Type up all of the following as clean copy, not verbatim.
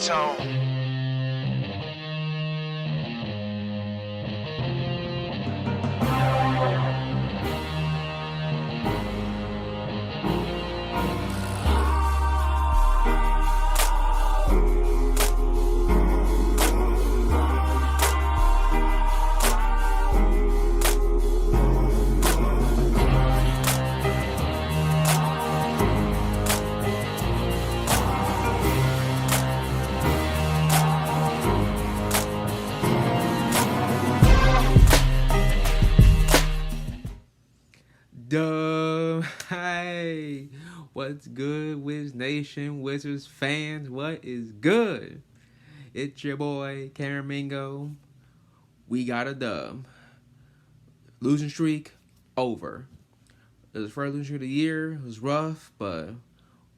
tone. Duh. Hey, what's good, Wiz Nation, Wizards fans? What is good? It's your boy, Caramingo. We got a dub. Losing streak over. It was the first losing streak of the year. It was rough, but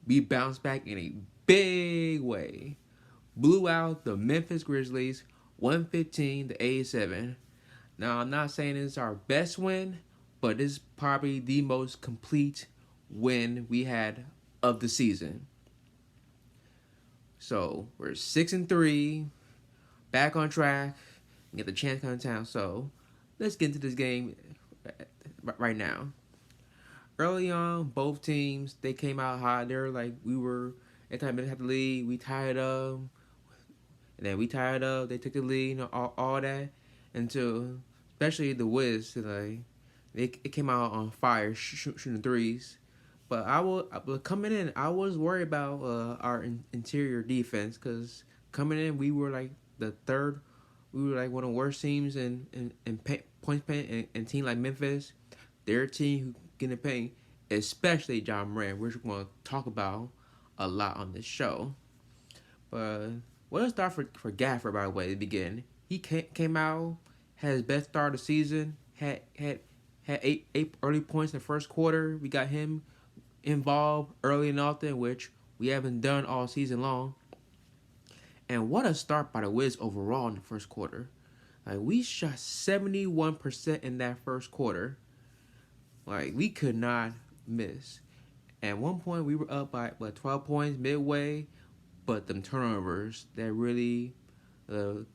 we bounced back in a big way. Blew out the Memphis Grizzlies 115 to 87. Now, I'm not saying it's our best win, but it's probably the most complete win we had of the season. So we're 6-3, back on track, and get the chance to come to town. So let's get into this game right now. Early on, both teams, they came out hot. They were like, we were at time minutes had the lead, we tied up, and then we tied up. They took the lead, all that, until especially the Wiz, like it came out on fire, shooting threes. But coming in, I was worried about our interior defense, because coming in, we were like the third. We were like one of the worst teams in points paint, and team like Memphis, their team who get in paint, especially John Moran, which we're going to talk about a lot on this show. But let's start for Gaffer, by the way, to begin. He came out, had his best start of the season, had eight early points in the first quarter. We got him involved early and often, which we haven't done all season long. And what a start by the Wiz overall in the first quarter. Like, we shot 71% in that first quarter. Like, we could not miss. At one point, we were up by 12 points midway, but them turnovers that really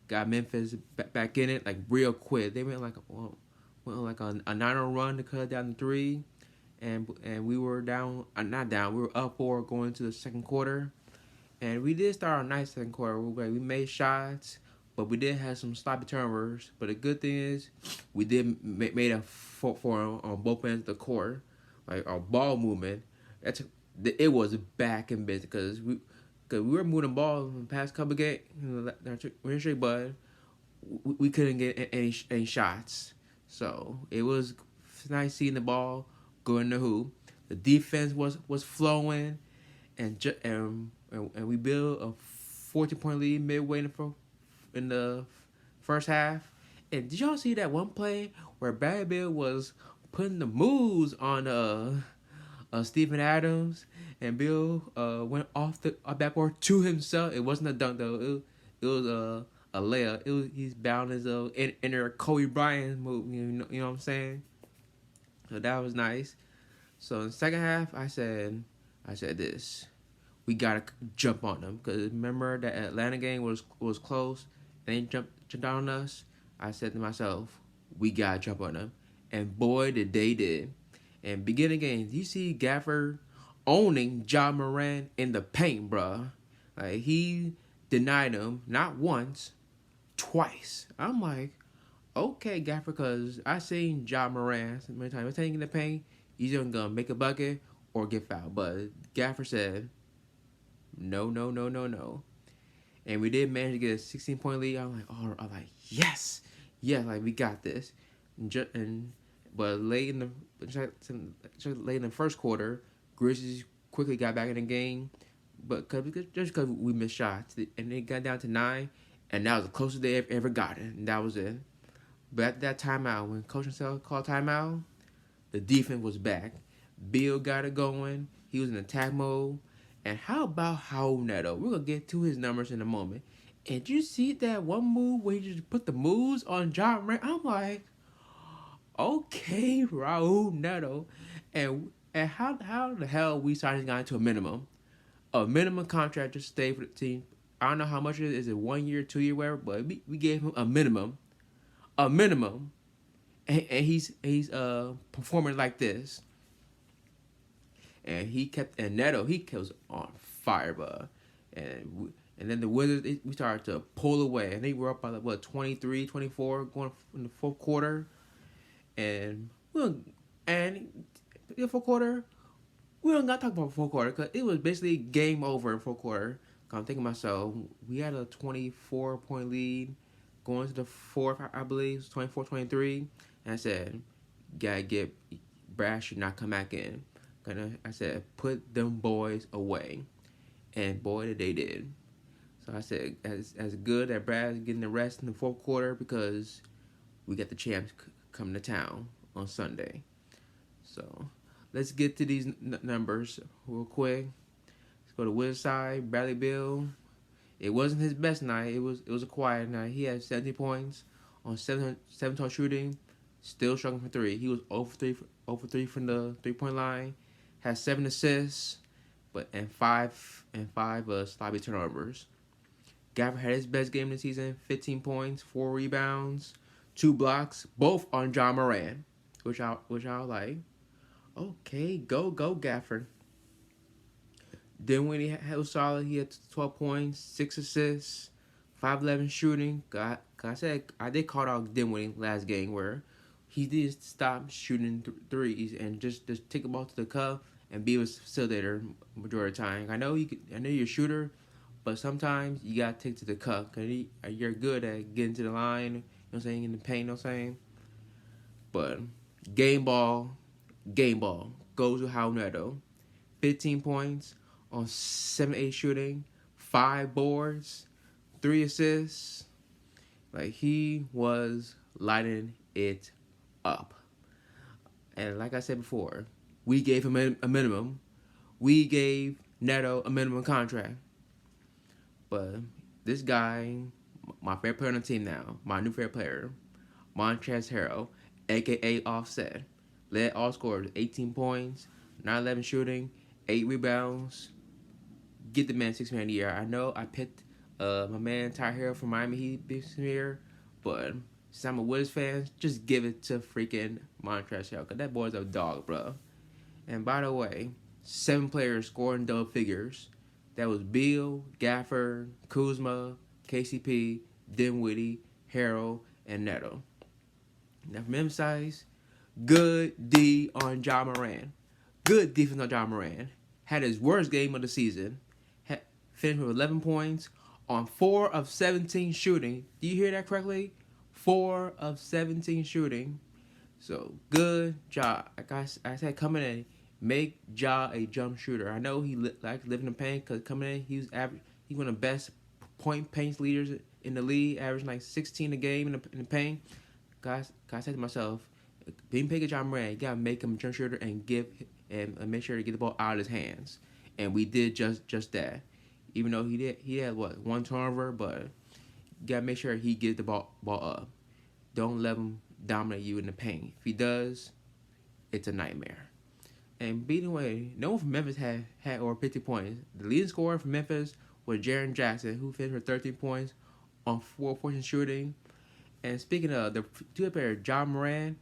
got Memphis back in it, like, real quick. They went like a 9-0 run to cut it down to 3, and we were down, not down, we were up 4 going into the second quarter, and we did start a nice second quarter. We made shots, but we did have some sloppy turnovers. But the good thing is, we did made a for on both ends of the court, like our ball movement. It was back in business, because we were moving the ball in the past couple of games, but we couldn't get any shots. So it was nice seeing the ball go in the hoop. The defense was flowing, and we built a 14-point lead midway in the first half. And did y'all see that one play where Barry Bill was putting the moves on Steven Adams, and Bill went off the backboard to himself? It wasn't a dunk though. It was a layup. He's bound as a inner Kobe Bryant move. You know what I'm saying? So that was nice. So in the second half, I said this: we gotta jump on them, because remember that Atlanta game was close. They jumped on us. I said to myself, we gotta jump on them, and boy did they did. And beginning game, you see Gaffer owning John Moran in the paint, bruh. Like, he denied him not once, twice. I'm like, okay, Gaffer, because I seen John Moran so many times. Taking the paint, he's either gonna make a bucket or get fouled. But Gaffer said, no. And we did manage to get a 16-point lead. I'm like, yes, like, we got this. But late in the first quarter, Grizzlies quickly got back in the game, but just because we missed shots, and it got down to 9, and that was the closest they ever got it, and that was it. But at that timeout, when Coach himself called timeout, the defense was back. Bill got it going. He was in attack mode. And how about Raul Neto? We're going to get to his numbers in a moment. And did you see that one move where he just put the moves on John Moran? I'm like, okay, Raul Neto. And how the hell we signed this guy to a minimum contract just stay for the team? I don't know how much it is. Is it 1 year, 2 year, whatever? But we gave him a minimum, and he's performing like this. And Neto, he was on fire, bro. And then the Wizards, we started to pull away. And they were up by, 23, 24 going in the fourth quarter. And in the fourth quarter, we don't got to talk about the fourth quarter because it was basically game over in fourth quarter. I'm thinking to myself, we had a 24-point lead going to the fourth, I believe, 24-23. And I said, gotta get, Brad should not come back in. I said, put them boys away. And boy, they did. So I said, as good that Brad's getting the rest in the fourth quarter because we got the champs coming to town on Sunday. So let's get to these numbers real quick. Let's go to Wizards side. Bradley Beal. It wasn't his best night. It was a quiet night. He had 70 points on 7 shooting. Still struggling for 3. He was 0 for 3 from the 3-point line. Had 7 assists, and five sloppy turnovers. Gafford had his best game of the season, 15 points, 4 rebounds, 2 blocks, both on John Moran, which I like. Okay, go Gafford. Then when he was solid, he had 12 points, 6 assists, 5-11 shooting. I said I did call out Dinwiddie last game where he did stop shooting threes and just take the ball to the cup and be a facilitator majority of the time. I know you're a shooter, but sometimes you gotta take to the cup because you're good at getting to the line. You know what I'm saying, in the paint. You know what I'm saying, but game ball goes with Hal Neto. 15 points on 7-8 shooting, 5 boards, 3 assists. Like, he was lighting it up. And like I said before, we gave him a minimum. We gave Neto a minimum contract. But this guy, my favorite player on the team now, my new favorite player, Montrezl Harrell, a.k.a. Offset, led all scorers, 18 points, 9-11 shooting, 8 rebounds. Get the man 6 man of the year. I know I picked my man Ty Harrell from Miami Heat this year, but since I'm a Wizards fan, just give it to freaking Montrezl Harrell, because that boy's a dog, bro. And by the way, 7 players scoring double figures. That was Beal, Gafford, Kuzma, KCP, Dinwiddie, Harrell, and Neto. Now from Memphis side, good D on John Moran. Good defense on John Moran. Had his worst game of the season. Finished with 11 points on 4 of 17 shooting. Do you hear that correctly? 4 of 17 shooting. So, good job. Like I said, coming in, make Ja a jump shooter. I know he likes living in the paint because coming in, he's one of the best point paint leaders in the league, averaging like 16 a game in the paint. Guys, I said to myself, being paid Ja Moran, you gotta make him a jump shooter and make sure to get the ball out of his hands. And we did just that. Even though he had 1 turnover, but you gotta make sure he gets the ball up. Don't let him dominate you in the paint. If he does, it's a nightmare. And beating away, no one from Memphis had over 50 points. The leading scorer from Memphis was Jaren Jackson, who finished with 13 points on 4 points shooting. And speaking of the two players, John Moran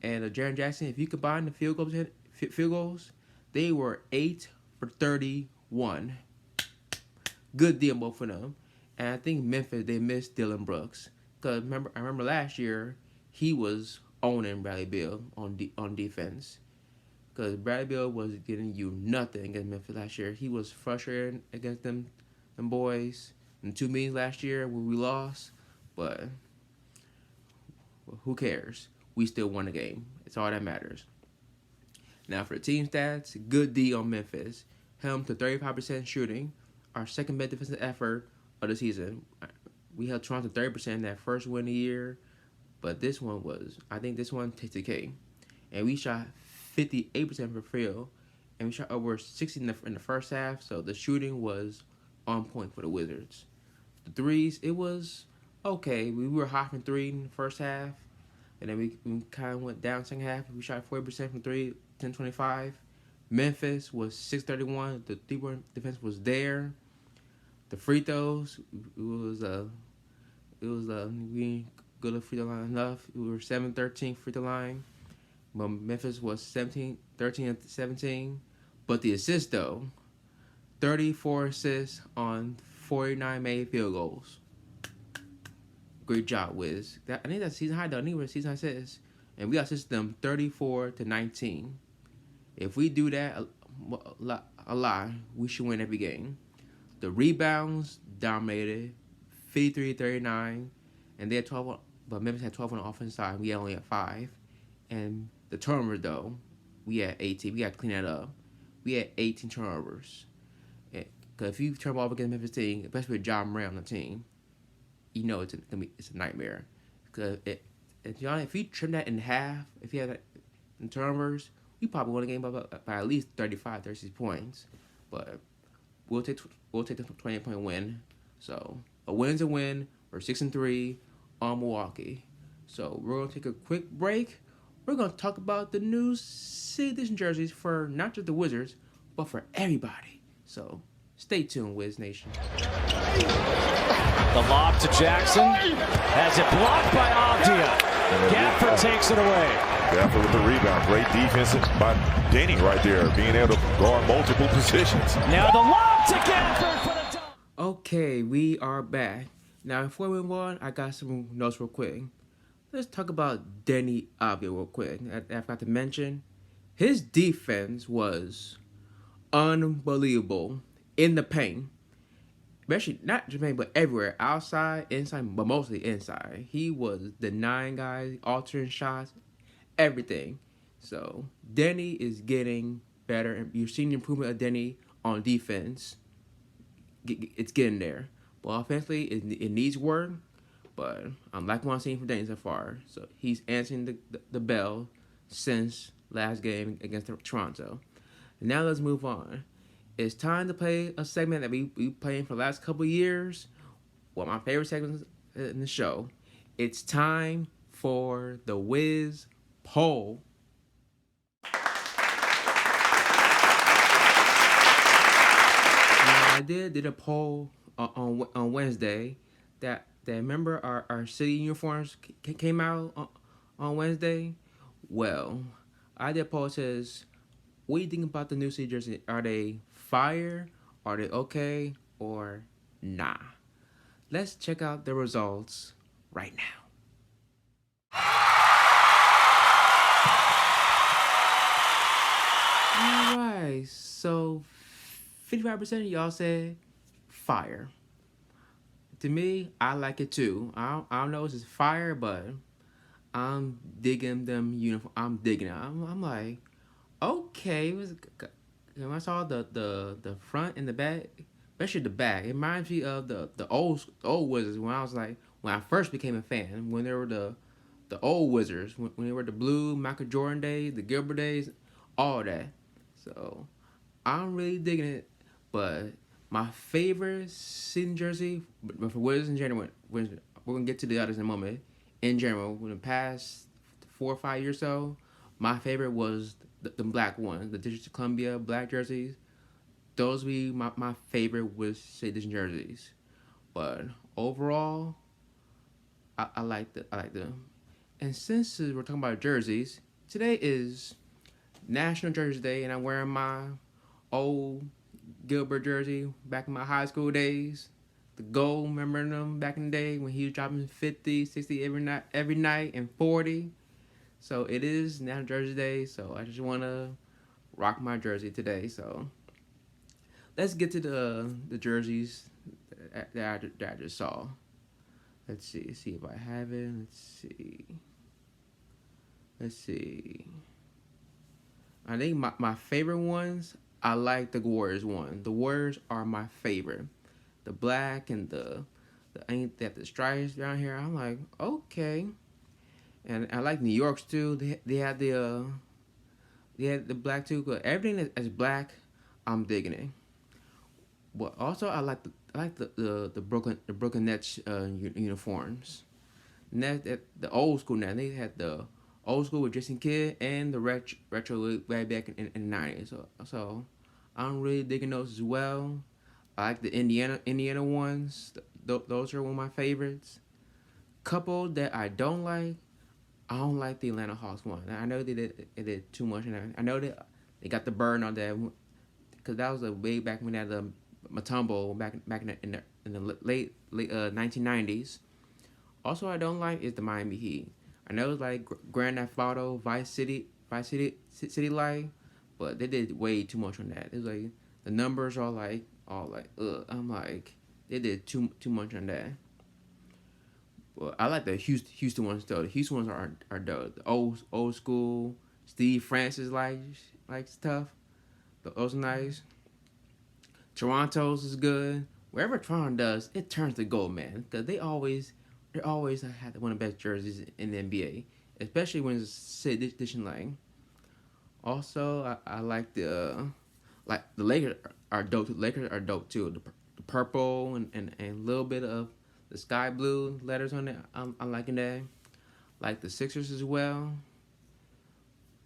and Jaren Jackson, if you combine the field goals, they were 8 for 31. Good deal both of them. And I think Memphis, they missed Dylan Brooks. Because I remember last year, he was owning Bradley Beal on defense. Because Bradley Beal was getting you nothing against Memphis last year. He was frustrated against them boys in 2 meetings last year where we lost. But who cares? We still won the game. It's all that matters. Now for the team stats, good D on Memphis. Held to 35% shooting. Our second best defensive effort of the season. We held Toronto 30% in that first win of the year. But I think this one takes the cake. And we shot 58% from field. And we shot over 60 in the first half. So the shooting was on point for the Wizards. The threes, it was okay. We were hot from 3 in the first half. And then we kind of went down second half. We shot 40% from 3, 10-25. Memphis was 631. The 3-point defense was there. The free throws, we ain't good at free throw line enough. We were 7-13 free throw line. But Memphis was 13 and 17. But the assists though, 34 assists on 49 made field goals. Great job, Wiz. I think that's season high though. I think we're season high assists. And we assisted them 34-19. If we do that a lot, we should win every game. The rebounds dominated, 53-39, and they had 12. But Memphis had 12 on the offensive side. We only had 5. And the turnovers though, we had 18. We got to clean that up. We had 18 turnovers. Because if you turn off against Memphis team, especially with John Moran on the team, you know it's a nightmare. Because if you trim that in half, if you have that in turnovers, we probably won the game by at least 35, 36 points. But we'll take the 20-point win. So a win's a win. We're 6-3 on Milwaukee. So we're gonna take a quick break. We're gonna talk about the new City Edition jerseys for not just the Wizards, but for everybody. So stay tuned, Wiz Nation. The lob to Jackson. Has it blocked by Avdia. Gafford takes it away. Gafford with the rebound. Great defense by Denny right there, being able to guard multiple positions. Now the lob to Gafford for the dunk. Okay, we are back. Now, before we move on, I got some notes real quick. Let's talk about Denny Avdia real quick. I forgot to mention, his defense was unbelievable in the paint. Especially not just paint, but everywhere. Outside, inside, but mostly inside. He was denying guys, altering shots, everything. So, Denny is getting better. And you're seeing the improvement of Denny on defense. It's getting there. But offensively, it needs work. But I'm liking what I'm seeing from Denny so far. So he's answering the bell since last game against Toronto. And now let's move on. It's time to play a segment that we playing for the last couple of years. One of my favorite segments in the show. It's time for the Wiz Poll. Now, I did a poll on Wednesday that remember our city uniforms came out on Wednesday. Well, I did a poll that says, what do you think about the new city jersey? Are they fire? Are they okay? Or nah? Let's check out the results right now. All right, so 55% of y'all said fire. To me, I like it too. I don't know if it's fire, but I'm digging them uniform. I'm digging it. I'm like, okay. When I saw the front and the back, especially the back, it reminds me of the old Wizards when I first became a fan. When they were the old Wizards, when they were the blue Michael Jordan days, the Gilbert days, all that. So I'm really digging it, but my favorite season jersey, but for Wizards in general, we're going to get to the others in a moment. In general, in the past 4 or 5 years or so, my favorite was the black ones, the District of Columbia black jerseys. Those would be my favorite Wizards edition jerseys. But overall, I like them. And since we're talking about jerseys, today is National Jersey Day, and I'm wearing my old Gilbert jersey back in my high school days. The gold, remember them back in the day when he was dropping 50, 60 every night and 40. So it is National Jersey Day, so I just want to rock my jersey today. So let's get to the jerseys that I just saw. Let's see if I have it. Let's see. I think my favorite ones, I like the Warriors one. The Warriors are my favorite. The black and the stripes down here. I'm like, okay. And I like New York's too. They had the black too. But everything that's black, I'm digging it. But also I like the Brooklyn Nets uniforms. The old school now. They had the old school with Jason Kidd and the retro way back in the 90s. So I'm really digging those as well. I like the Indiana ones. Those are one of my favorites. Couple that I don't like the Atlanta Hawks one. I know they did too much in there. I know they got the burn on that because that was a way back when they had the Matumbo back in the late 1990s. Also, I don't like is the Miami Heat. I know it's like Grand Theft Auto, Vice City like, but they did way too much on that. It was like the numbers are all like ugh. I'm like they did too much on that. Well, I like the Houston ones though. The Houston ones are dope. The old school Steve Francis like stuff. Those are nice. Toronto's is good. Wherever Toronto does, it turns to gold, man. Because they always have one of the best jerseys in the NBA, especially when it's Sid Edition line. Also, I like the Lakers are dope. The Lakers are dope too. The purple and a little bit of the sky blue letters on it. I'm liking that. Like the Sixers as well.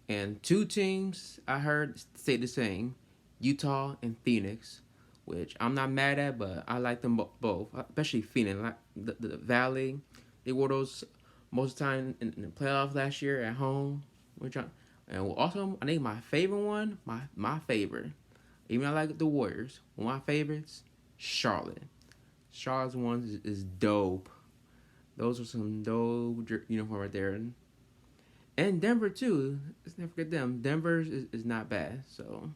And two teams I heard stay the same, Utah and Phoenix, which I'm not mad at, but I like them both, especially Phoenix. Like the Valley, they wore those most of the time in the playoffs last year at home. And also, I think my favorite one, my favorite, even I like the Warriors, one of my favorites, Charlotte. Charlotte's one is dope. Those are some dope uniform right there. And Denver too. Let's never forget them. Denver is not bad. So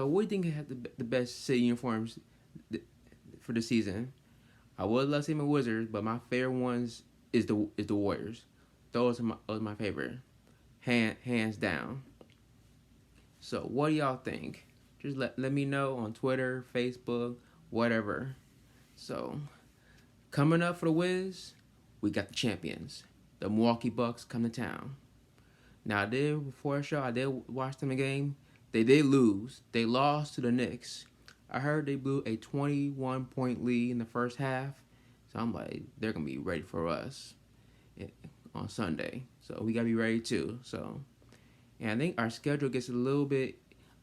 what do you think had the best city uniforms for the season? I would love to see my Wizards, but my favorite ones is the Warriors. Those are my favorite, hands down. So what do y'all think? Just let me know on Twitter, Facebook, whatever. So coming up for the Wiz, we got the champions. The Milwaukee Bucks come to town. Now, before the show, I did watch them a game. They did lose. They lost to the Knicks. I heard they blew a 21-point lead in the first half. So I'm like, they're going to be ready for us on Sunday. So we got to be ready too. So, and I think our schedule gets a little bit,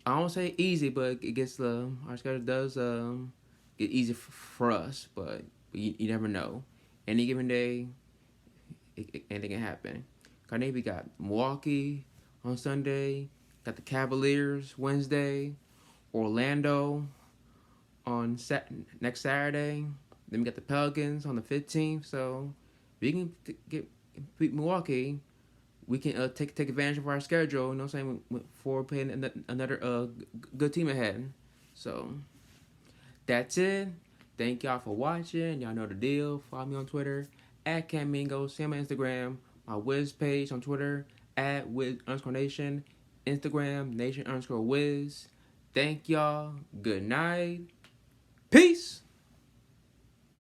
I don't say easy, but it gets, our schedule does get easy for us. But you never know. Any given day, anything can happen. We got Milwaukee on Sunday, got the Cavaliers Wednesday, Orlando on next Saturday. Then we got the Pelicans on the 15th. So if we can beat Milwaukee, we can take advantage of our schedule. You know what I'm saying? For playing another good team ahead. So that's it. Thank y'all for watching. Y'all know the deal. Follow me on Twitter @CamMingo. See me on Instagram. My Wiz page on Twitter @Wiz_Nation. Instagram Nation_Wiz. Thank y'all. Good night. Peace.